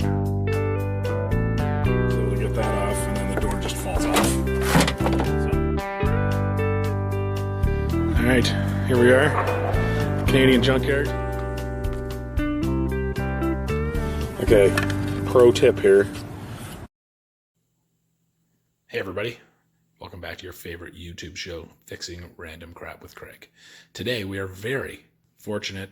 So we get that off, and then the door just falls off. All right, here we are, Canadian junkyard. Okay, pro tip here. Hey everybody, welcome back to your favorite YouTube show, Fixing Random Crap with Craig. Today we are very fortunate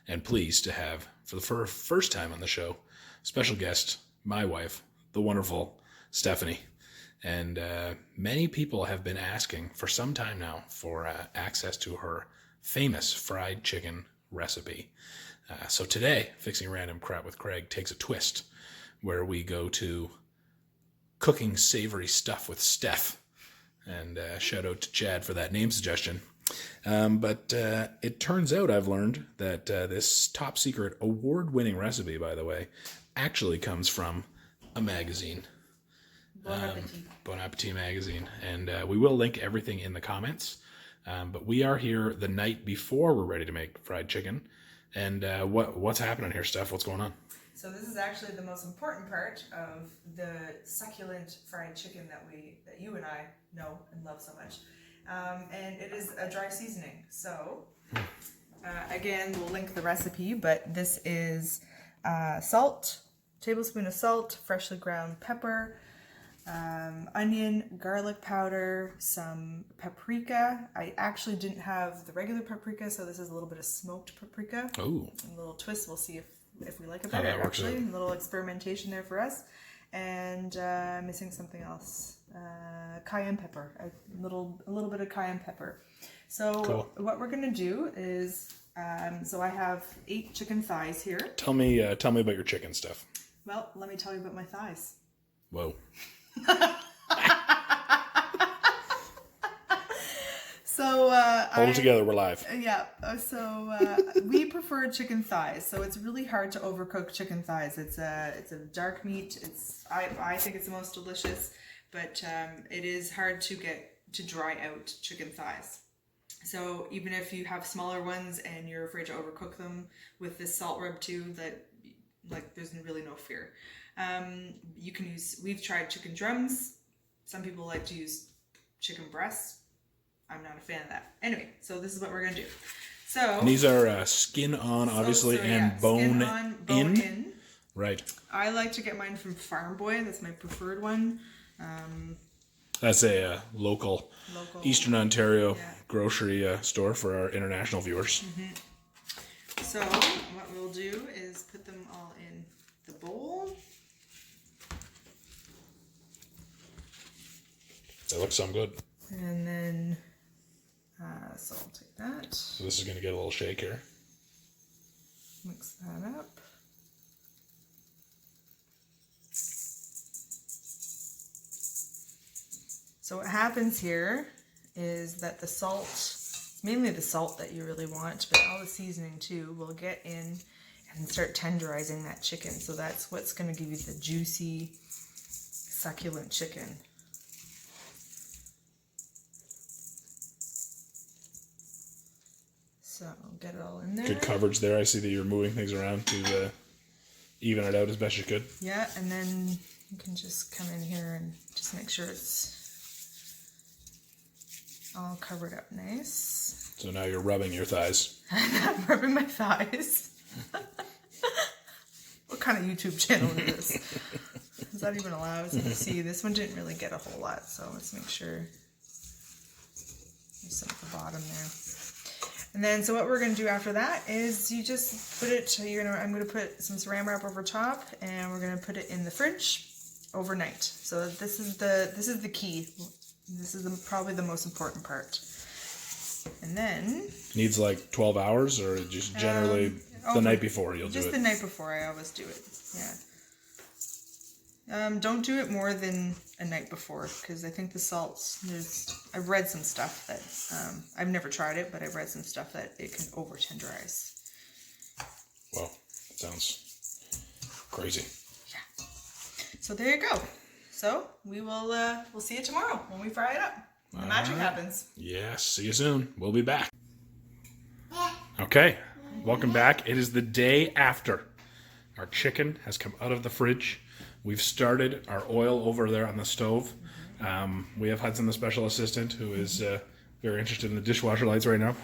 and pleased to have, for the first time on the show, special guest, my wife, the wonderful Stephanie. And many people have been asking for some time now for access to her famous fried chicken recipe. So today, Fixing Random Crap with Craig takes a twist where we go to cooking savory stuff with Steph. And shout out to Chad for that name suggestion. But it turns out I've learned that this top secret award-winning recipe, by the way, actually comes from a magazine. Bon Appetit. Bon Appetit magazine. And we will link everything in the comments. But we are here the night before we're ready to make fried chicken. And what's happening here, Steph? What's going on? So this is actually the most important part of the succulent fried chicken that you and I know and love so much. And it is a dry seasoning. So again, we'll link the recipe, but this is salt, tablespoon of salt, freshly ground pepper, onion, garlic powder, some paprika. I actually didn't have the regular paprika, so this is a little bit of smoked paprika. Oh. A little twist. We'll see if we like it better, actually. A little experimentation there for us. And missing something else. Cayenne pepper. A little bit of cayenne pepper. So cool. What we're going to do is, so I have 8 chicken thighs here. Tell me about your chicken stuff. Well, let me tell you about my thighs. Whoa. So hold it together, we're live. Yeah, so we prefer chicken thighs. So it's really hard to overcook chicken thighs. It's a dark meat. I think it's the most delicious, but it is hard to get to dry out chicken thighs. So even if you have smaller ones and you're afraid to overcook them with this salt rub too, there's really no fear. You can use. We've tried chicken drums. Some people like to use chicken breasts. I'm not a fan of that. Anyway, so this is what we're going to do. So and these are skin on, obviously, and bone in. Right. I like to get mine from Farm Boy. That's my preferred one. That's a local Eastern Ontario grocery store for our international viewers. Mm-hmm. So what we'll do is put them all in the bowl. That looks some good. And then, so I'll take that. So this is going to get a little shake here. Mix that up. So what happens here is that the salt, it's mainly the salt that you really want, but all the seasoning too, will get in and start tenderizing that chicken. So that's what's going to give you the juicy, succulent chicken. So get it all in there. Good coverage there. I see that you're moving things around to even it out as best you could. Yeah, and then you can just come in here and just make sure it's all covered up nice. So now you're rubbing your thighs. I'm rubbing my thighs. What kind of YouTube channel is this? Is that even allowed? So let's see, this one didn't really get a whole lot, so let's make sure there's some at the bottom there. And then, so what we're going to do after that is you just put it, I'm going to put some saran wrap over top, and we're going to put it in the fridge overnight. So this is the key. This is probably the most important part. And then... Needs like 12 hours, or just generally the night before you'll do it? Just the night before, I always do it, yeah. Don't do it more than a night before, because I think the salts, I've read some stuff that, I've never tried it, but I've read some stuff that it can over tenderize. Well, sounds crazy. Yeah. So there you go. So we'll see you tomorrow when we fry it up. The magic happens. Yes, see you soon. We'll be back. Okay, welcome back. It is the day after Our chicken has come out of the fridge. We've started our oil over there on the stove. We have Hudson, the special assistant, who is very interested in the dishwasher lights right now.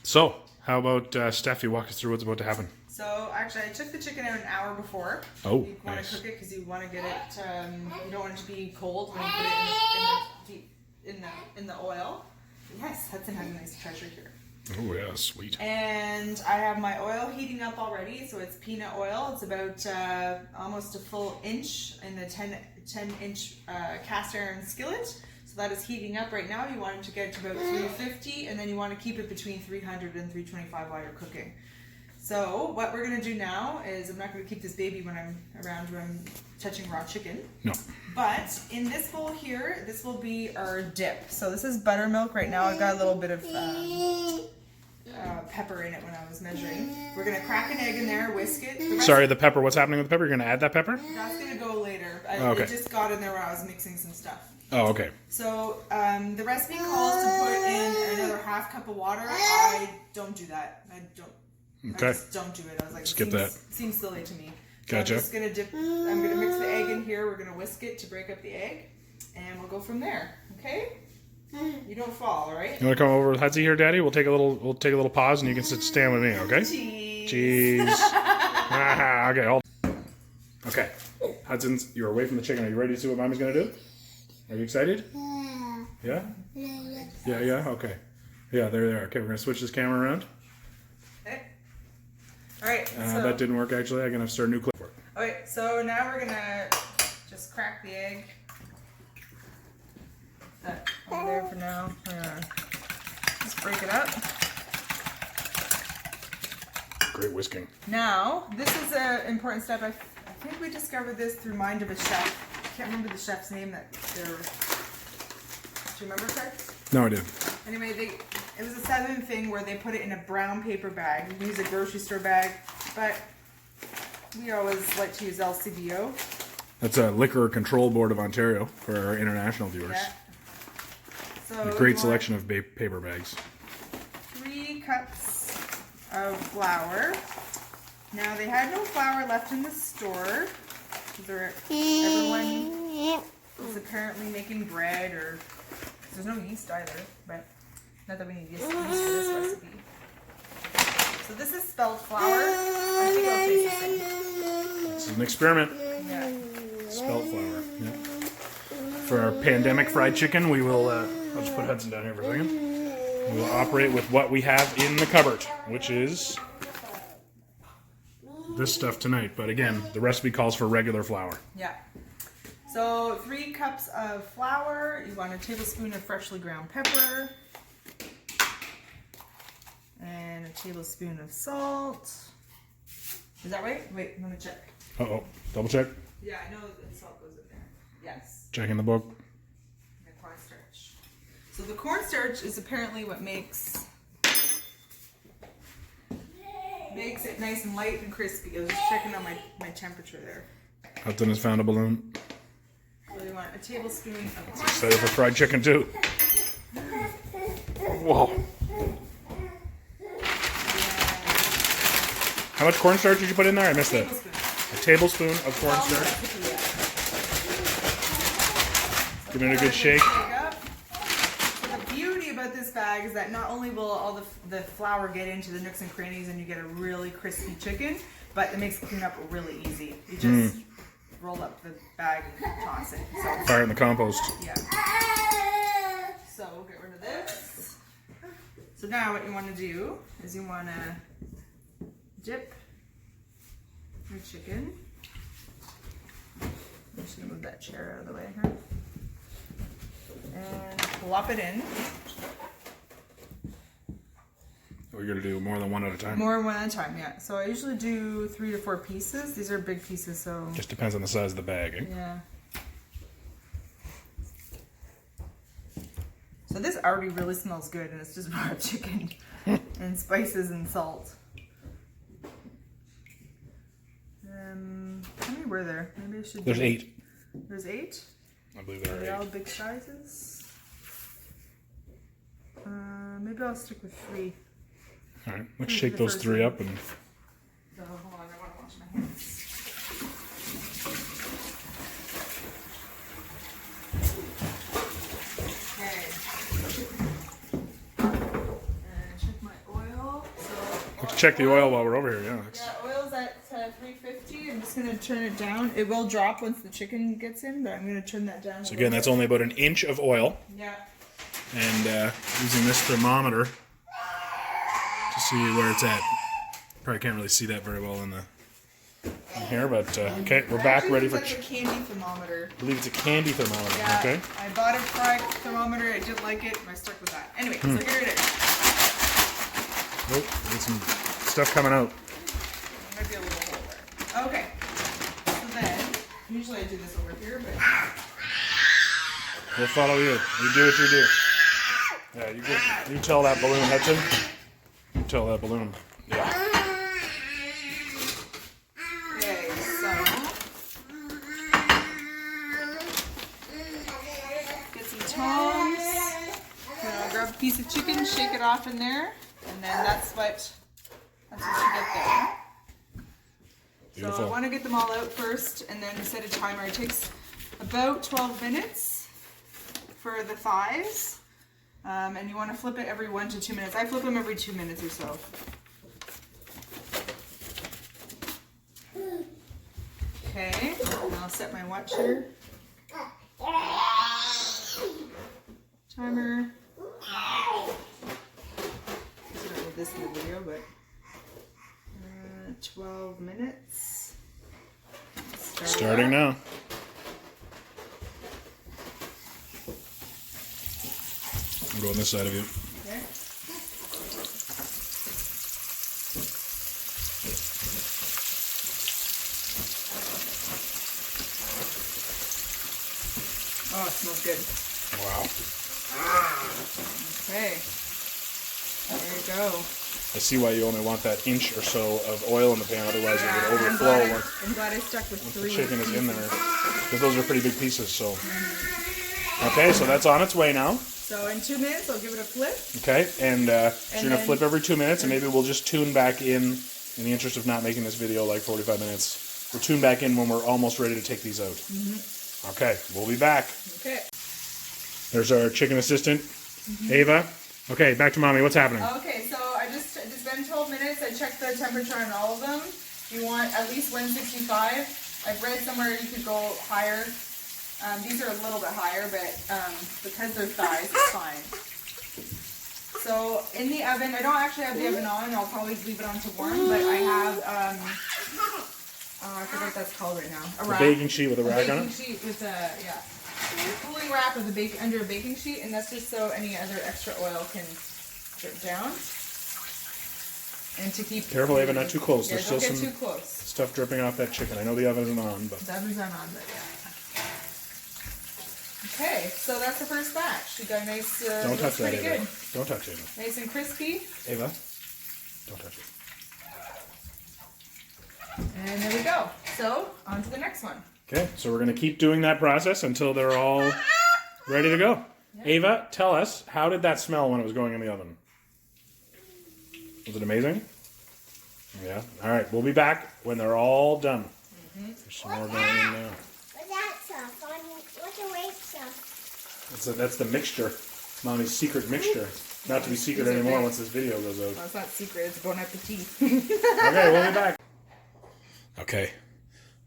So, how about Steph, you walk us through what's about to happen? So actually, I took the chicken out an hour before. Oh, you want nice. to cook it because you want to get it. You don't want it to be cold when you put it in the oil. Yes, Hudson has a nice treasure here. Oh yeah, sweet. And I have my oil heating up already. So it's peanut oil. It's about almost a full inch in the 10-inch cast iron skillet. So that is heating up right now. You want it to get to about 350, and then you want to keep it between 300 and 325 while you're cooking. So what we're going to do now is, I'm not going to keep this baby when I'm around when I'm touching raw chicken. No. But in this bowl here, this will be our dip. So this is buttermilk right now. I've got a little bit of pepper in it when I was measuring. We're going to crack an egg in there, whisk it. Sorry, the pepper. What's happening with the pepper? You're going to add that pepper? That's going to go later. Okay. It just got in there when I was mixing some stuff. Oh, okay. So the recipe calls to put in another half cup of water. I don't do that. Okay. I just don't do it. I was like, Skip that. Seems silly to me. So Gotcha. I'm just gonna dip. I'm gonna mix the egg in here. We're gonna whisk it to break up the egg, and we'll go from there. Okay? You don't fall, all right? You want to come over with Hudson here, Daddy? We'll take a little pause, and you can stand with me. Okay? Cheese. Okay. Hold. Okay. Hudson's. You're away from the chicken. Are you ready to see what Mommy's gonna do? Are you excited? Yeah. Yeah. Okay. Yeah. There they are. Okay. We're gonna switch this camera around. Okay. All right. That didn't work actually. I'm gonna start a new clip for it. Okay. So now we're gonna just crack the egg. That over there for now. We're gonna just break it up. Great whisking. Now, this is an important step. I think we discovered this through Mind of a Chef. I can't remember the chef's name that they're... Do you remember, Craig? No, I didn't. Anyway, it was a southern thing where they put it in a brown paper bag. You can use a grocery store bag, but we always like to use LCBO. That's a Liquor Control Board of Ontario for our international viewers. Yeah. So A great selection of paper bags. 3 cups of flour. Now, they had no flour left in the store. Everyone is apparently making bread, or there's no yeast either, but not that we need yeast for this recipe. So this is spelled flour. I think it'll taste the same. This is an experiment. Yeah. Spelt flour. Yeah. For our pandemic fried chicken, we will. I'll just put Hudson down here for a second. We will operate with what we have in the cupboard, which is this stuff tonight. But again, the recipe calls for regular flour. Yeah. So 3 cups of flour. You want a tablespoon of freshly ground pepper. And a tablespoon of salt. Is that right? Wait, let me check. Uh-oh. Double check. Yeah, I know that salt goes in there. Yes. Checking the book. And cornstarch. So the cornstarch is apparently what makes it nice and light and crispy. I was just checking on my temperature there. Hudson has found a balloon. So you want a tablespoon of Excited for fried chicken too. Whoa. How much cornstarch did you put in there? I missed that. A tablespoon of cornstarch. Give it a good shake. The beauty about this bag is that not only will all the flour get into the nooks and crannies and you get a really crispy chicken, but it makes cleaning up really easy. You just roll up the bag and toss it. So, Fire in the compost. yeah. So we'll get rid of this. So now what you want to do is you want to dip your chicken. I'm just going to move that chair out of the way here. And plop it in. We're going to do more than one at a time. More one at a time, yeah. So I usually do 3 to 4 pieces. These are big pieces, so... Just depends on the size of the bag, eh? Yeah. So this already really smells good, and it's just raw chicken and spices and salt. How many were there? Maybe I should. There's 8. There's 8. I believe there Are they are all 8. big sizes? Maybe I'll stick with 3. All right, let's shake those 3 up and. So hold on, I want check the oil while we're over here. Yeah. Yeah, oil's at 350. I'm just gonna turn it down. It will drop once the chicken gets in, but I'm gonna turn that down. So again, that's only about an inch of oil. Yeah. And using this thermometer to see where it's at. Probably can't really see that very well in here, but okay, we're back ready for. It's like a candy thermometer. I believe it's a candy thermometer. Yeah, Okay. I bought a fried thermometer. I didn't like it, and I stuck with that. Anyway, so here it is. Oh, there's some stuff coming out. There might be a little hole there. Okay. So then, usually I do this over here, but We'll follow you. You do what you do. Yeah, you tell that balloon, Hudson. You tell that balloon. Yeah. okay. So get some tongs. Grab a piece of chicken, shake it off in there, and then that's what you get there. Beautiful. So I want to get them all out first, and then set a timer. It takes about 12 minutes for the thighs, and you want to flip it every 1 to 2 minutes. I flip them every 2 minutes or so. Okay, and I'll set my watch here. Timer. I don't need this in the video, but 12 minutes. Starting now. I'm going this side of you. Okay. Oh, it smells good. Wow. Okay. There you go. I see why you only want that inch or so of oil in the pan, otherwise it would overflow I'm glad I stuck with once 3. the chicken is in there. Because those are pretty big pieces, so. Okay, so that's on its way now. So in 2 minutes, I'll give it a flip. Okay, and so you're going to then- flip every 2 minutes, and maybe we'll just tune back in the interest of not making this video like 45 minutes. We'll tune back in when we're almost ready to take these out. Okay, we'll be back. Okay. There's our chicken assistant, Ava. Okay, back to mommy. What's happening? Okay, so it's been 12 minutes. I checked the temperature on all of them. You want at least 165. I've read somewhere you could go higher. These are a little bit higher, but because they're thighs, it's fine. So in the oven, I don't actually have the oven on. I'll probably leave it on to warm, but I have, I forget what that's called right now. A A baking sheet with a rag on baking it? sheet with a, cooling rack with a under a baking sheet, and that's just so any other extra oil can drip down. And to keep... Careful, Ava, not too close. Yeah, There's don't still get some too close. stuff dripping off that chicken. I know the oven isn't on, but... The oven's not on, but yeah. Okay, so that's the first batch. We got a nice, Don't touch that, pretty Ava. good. Don't touch it. Nice and crispy. Ava, don't touch it. And there we go. So, on to the next one. Okay, so we're going to keep doing that process until they're all ready to go. Yep. Ava, tell us, how did that smell when it was going in the oven? Was it amazing? Yeah. All right, we'll be back when they're all done. There's some more going in now. What's that stuff? What's the white stuff? That's the mixture. Mommy's secret mixture. Not to be secret These are anymore big. once this video goes out. Well, it's not secret. It's bon appetit. Okay, we'll be back. Okay,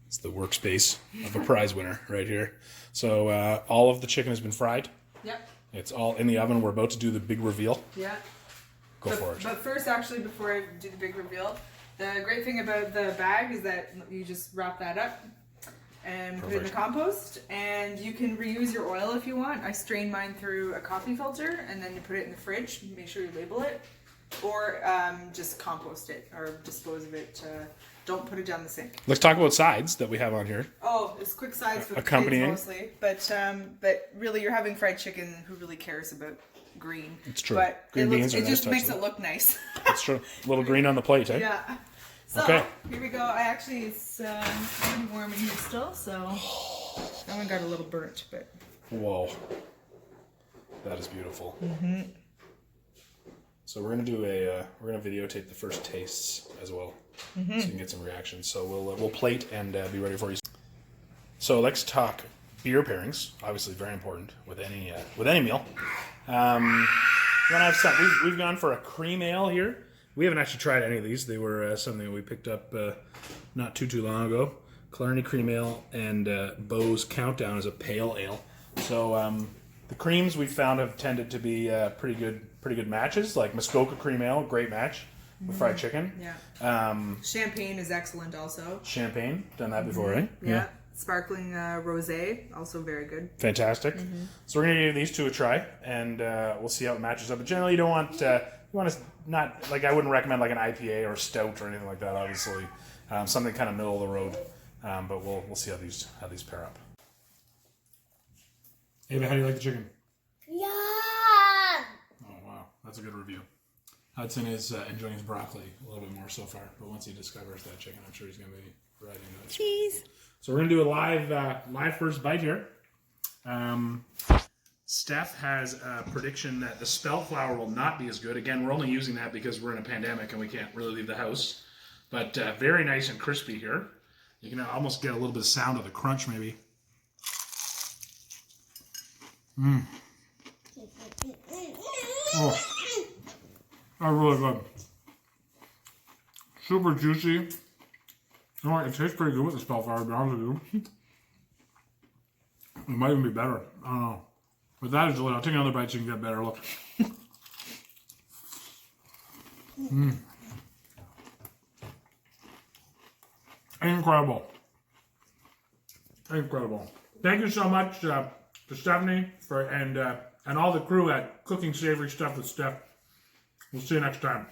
it's the workspace of a prize winner right here. So all of the chicken has been fried. Yep. It's all in the oven. We're about to do the big reveal. Yeah. Go for it. But first, actually, before I do the big reveal, the great thing about the bag is that you just wrap that up and put it in the Perfect. compost, and you can reuse your oil if you want. I strain mine through a coffee filter, and then you put it in the fridge. Make sure you label it, or just compost it or dispose of it. Don't put it down the sink. Let's talk about sides that we have on here. Oh, it's quick sides for the kids Accompanying. mostly, but really, you're having fried chicken. Who really cares about green? It's true. But Green beans are it nice just touch, makes though. it look nice. It's true. A little green on the plate, eh? Yeah. So, Okay. here we go. It's pretty warm in here still, so that one got a little burnt, but Whoa. That is beautiful. Mm-hmm. So we're gonna we're gonna videotape the first tastes as well, so you can get some reactions. So we'll plate and be ready for you. So let's talk beer pairings. Obviously, very important with any meal. We're gonna have some. We've gone for a cream ale here We haven't actually tried any of these. They were something we picked up not too long ago. Killarney Cream Ale and Beau's Countdown is a pale ale. So the creams we found have tended to be pretty good matches. Like Muskoka Cream Ale, great match with fried chicken. Yeah. Champagne is excellent also. Champagne, done that before, right? Yeah. Sparkling rosé, also very good. Fantastic. So we're gonna give these two a try, and we'll see how it matches up. But generally, you don't want you want to not like I wouldn't recommend like an IPA or a stout or anything like that. Obviously, something kind of middle of the road. But we'll see how these pair up. Ava, how do you like the chicken? Yeah. Oh wow, that's a good review. Hudson is enjoying his broccoli a little bit more so far, but once he discovers that chicken, I'm sure he's gonna be right into it. Cheese. So we're gonna do a live first bite here. Steph has a prediction that the spelt flour will not be as good. Again, we're only using that because we're in a pandemic and we can't really leave the house. But very nice and crispy here. You can almost get a little bit of sound of the crunch, maybe. Oh, that's really good. Super juicy. You know what? It tastes pretty good with the spelt flour, to be honest with you. It might even be better. I don't know. But that is delicious. I'll take another bite so you can get a better look. Incredible. Incredible. Thank you so much to Stephanie and all the crew at Cooking Savory Stuff with Steph. We'll see you next time.